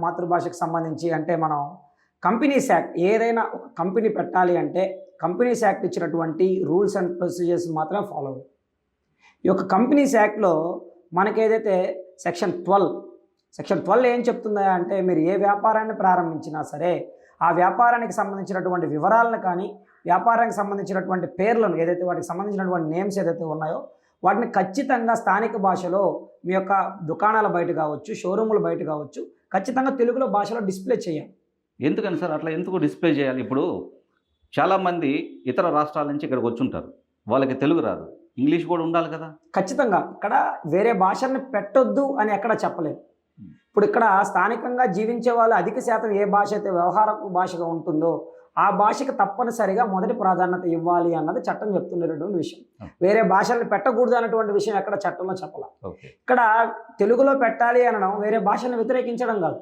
మాతృభాషకు సంబంధించి అంటే మనం కంపెనీస్ యాక్ట్ ఏదైనా ఒక కంపెనీ పెట్టాలి అంటే కంపెనీస్ యాక్ట్ ఇచ్చినటువంటి రూల్స్ అండ్ ప్రొసీజర్స్ మాత్రమే ఫాలో అవ్వాలి. ఈ యొక్క కంపెనీస్ యాక్ట్లో మనకి ఏదైతే సెక్షన్ 12 ఏం చెప్తుందా అంటే మీరు ఏ వ్యాపారాన్ని ప్రారంభించినా సరే ఆ వ్యాపారానికి సంబంధించినటువంటి వివరాలను కానీ వ్యాపారానికి సంబంధించినటువంటి పేర్లను ఏదైతే వాటికి సంబంధించినటువంటి నేమ్స్ ఏదైతే ఉన్నాయో వాటిని ఖచ్చితంగా స్థానిక భాషలో మీ యొక్క దుకాణాల బయట కావచ్చు, షోరూముల బయట కావచ్చు, ఖచ్చితంగా తెలుగులో భాషలో డిస్ప్లే చేయాలి. ఎందుకని సార్ అట్లా ఎందుకు డిస్ప్లే చేయాలి? ఇప్పుడు చాలామంది ఇతర రాష్ట్రాల నుంచి ఇక్కడికి వచ్చుంటారు, వాళ్ళకి తెలుగు రాదు, ఇంగ్లీష్ కూడా ఉండాలి కదా. ఖచ్చితంగా ఇక్కడ వేరే భాషల్ని పెట్టొద్దు అని ఎక్కడ చెప్పలేదు. ఇప్పుడు ఇక్కడ స్థానికంగా జీవించే వాళ్ళు అధిక శాతం ఏ భాష అయితే వ్యవహార భాషగా ఉంటుందో ఆ భాషకి తప్పనిసరిగా మొదటి ప్రాధాన్యత ఇవ్వాలి అన్నది చట్టం చెప్తున్నటువంటి విషయం. వేరే భాషల్ని పెట్టకూడదు అన్నటువంటి విషయం ఎక్కడ చట్టంలో చెప్పాల. ఇక్కడ తెలుగులో పెట్టాలి అనడం వేరే భాషను వ్యతిరేకించడం కాదు.